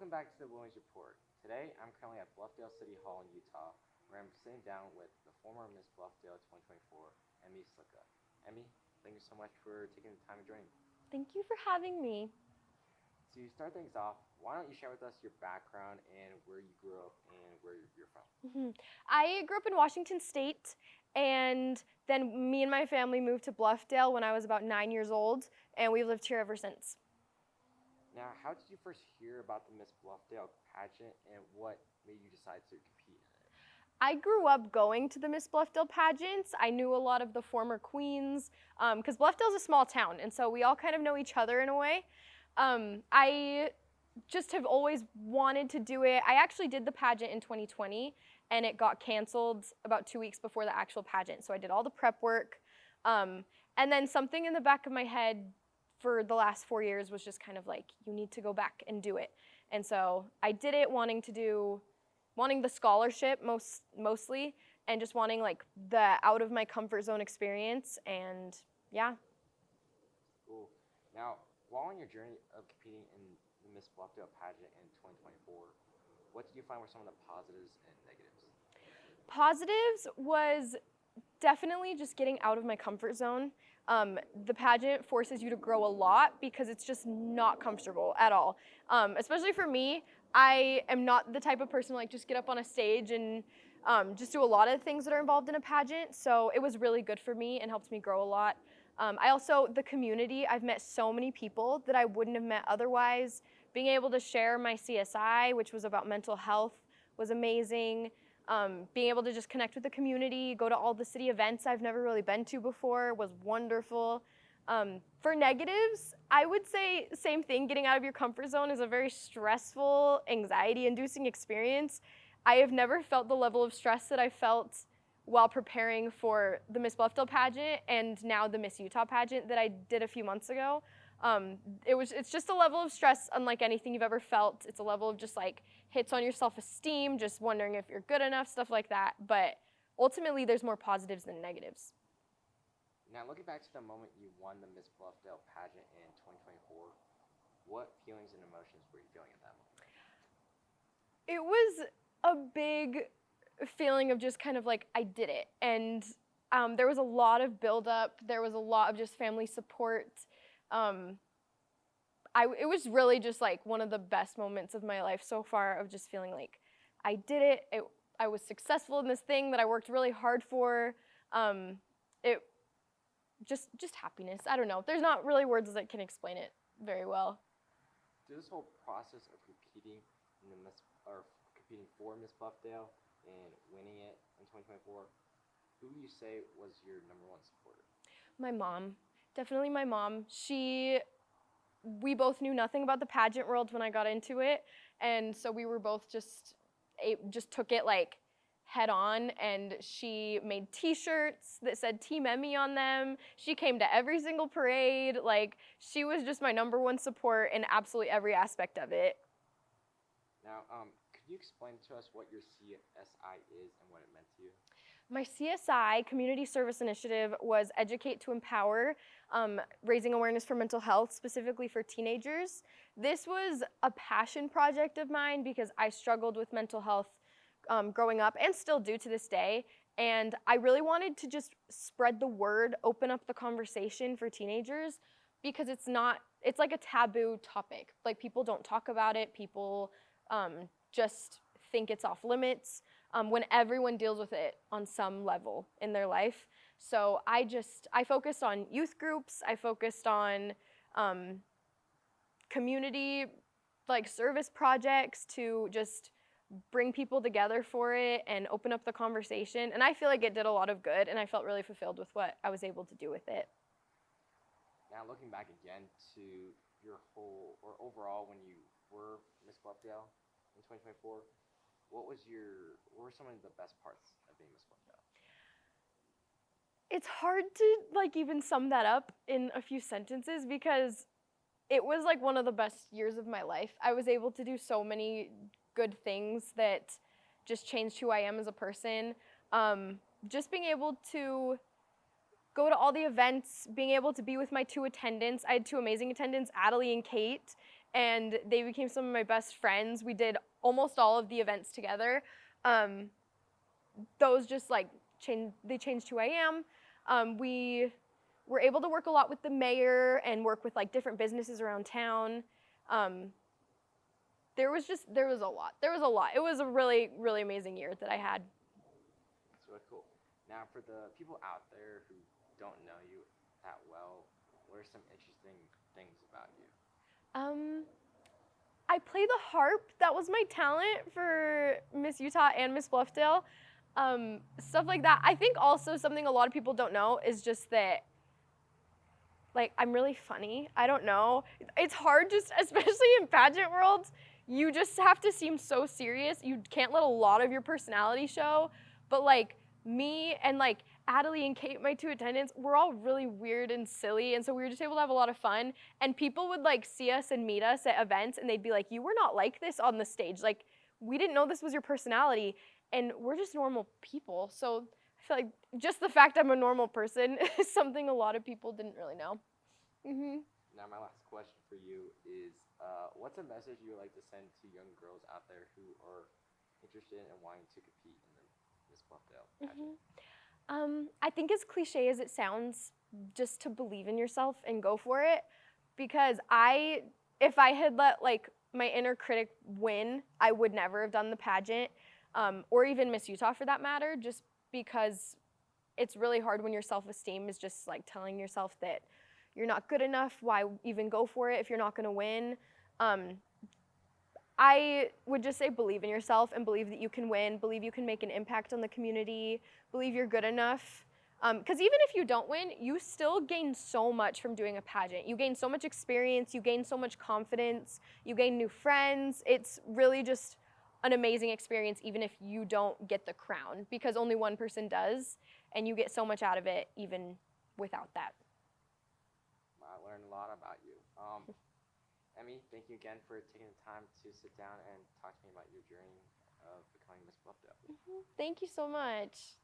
Welcome back to the Women's Report. Today, I'm currently at Bluffdale City Hall in Utah, where I'm sitting down with the former Miss Bluffdale 2024, Emmy Slichta. Emmy, thank you so much for taking the time to join me. Thank you for having me. To start things off, why don't you share with us your background and where you grew up and where you're from? I grew up in Washington State, and then me and my family moved to Bluffdale when I was about 9 years old, and we've lived here ever since. Now, how did you first hear about the Miss Bluffdale pageant and what made you decide to compete in it? I grew up going to the Miss Bluffdale pageants. I knew a lot of the former queens, because Bluffdale's a small town, and so we all kind of know each other in a way. I just have always wanted to do it. I actually did the pageant in 2020, and it got canceled about 2 weeks before the actual pageant. So I did all the prep work, and then something in the back of my head for the last 4 years was just kind of like, you need to go back and do it. And so I did it wanting the scholarship mostly, and just wanting like the out of my comfort zone experience, and yeah. Cool. Now, while on your journey of competing in the Miss Bluffdale pageant in 2024, what did you find were some of the positives and negatives? Positives was definitely just getting out of my comfort zone. The pageant forces you to grow a lot because it's just not comfortable at all. Especially for me, I am not the type of person to like just get up on a stage and just do a lot of things that are involved in a pageant. So it was really good for me and helped me grow a lot. The community, I've met so many people that I wouldn't have met otherwise. Being able to share my CSI, which was about mental health, was amazing. Being able to just connect with the community, go to all the city events I've never really been to before was wonderful. For negatives, I would say same thing. Getting out of your comfort zone is a very stressful, anxiety-inducing experience. I have never felt the level of stress that I felt while preparing for the Miss Bluffdale pageant and now the Miss Utah pageant that I did a few months ago. It's just a level of stress unlike anything you've ever felt. It's a level of just like hits on your self-esteem, just wondering if you're good enough, stuff like that. But ultimately, there's more positives than negatives. Now, looking back to the moment you won the Miss Bluffdale pageant in 2024, what feelings and emotions were you feeling at that moment? It was a big feeling of just kind of like, I did it. And there was a lot of buildup. There was a lot of just family support. It was really just like one of the best moments of my life so far, of just feeling like I did it. I was successful in this thing that I worked really hard for. Just happiness. I don't know. There's not really words that can explain it very well. Through this whole process of competing competing for Miss Bluffdale and winning it in 2024, who would you say was your number one supporter? My mom. Definitely my mom. We both knew nothing about the pageant world when I got into it, and so we were both just took it like head on, and she made t-shirts that said Team Emmy on them. She came to every single parade. Like, she was just my number one support in absolutely every aspect of it. Now, could you explain to us what your CSI is and what it meant to you? My CSI, Community Service Initiative, was Educate to Empower, raising awareness for mental health, specifically for teenagers. This was a passion project of mine because I struggled with mental health growing up, and still do to this day. And I really wanted to just spread the word, open up the conversation for teenagers, because it's like a taboo topic. Like, people don't talk about it. People just think it's off limits when everyone deals with it on some level in their life. So I focused on youth groups. I focused on community like service projects to just bring people together for it and open up the conversation. And I feel like it did a lot of good, and I felt really fulfilled with what I was able to do with it. Now, looking back again to your overall when you were Miss Bluffdale in 2024, what were some of the best parts of being Miss Bluffdale? It's hard to like even sum that up in a few sentences, because it was like one of the best years of my life. I was able to do so many good things that just changed who I am as a person. Just being able to go to all the events, being able to be with my two attendants. I had two amazing attendants, Adelie and Kate, and they became some of my best friends. We did almost all of the events together. Those just like changed who I am. We were able to work a lot with the mayor and work with like different businesses around town. There was a lot. It was a really, really amazing year that I had. That's really cool. Now, for the people out there who don't know you that well, what are some interesting things about you? I play the harp. That was my talent for Miss Utah and Miss Bluffdale. Stuff like that. I think also something a lot of people don't know is just that, like, I'm really funny. I don't know. It's hard, just especially in pageant worlds. You just have to seem so serious. You can't let a lot of your personality show. But like me and like Adelie and Kate, my 2 attendants, we're all really weird and silly, and so we were just able to have a lot of fun. And people would like see us and meet us at events, and they'd be like, "You were not like this on the stage. Like, we didn't know this was your personality." And we're just normal people. So I feel like just the fact I'm a normal person is something a lot of people didn't really know. Now, my last question for you is, what's a message you would like to send to young girls out there who are interested in wanting to compete in the Miss Bluffdale pageant? I think as cliche as it sounds, just to believe in yourself and go for it. Because if I had let like my inner critic win, I would never have done the pageant, or even Miss Utah for that matter, just because it's really hard when your self-esteem is just like telling yourself that you're not good enough. Why even go for it if you're not gonna win? I would just say believe in yourself and believe that you can win, believe you can make an impact on the community, believe you're good enough. Because even if you don't win, you still gain so much from doing a pageant. You gain so much experience, you gain so much confidence, you gain new friends. It's really just an amazing experience even if you don't get the crown, because only one person does, and you get so much out of it even without that. I learned a lot about you. Emmy, thank you again for taking the time to sit down and talk to me about your journey of becoming Miss Bluffdale. Thank you so much.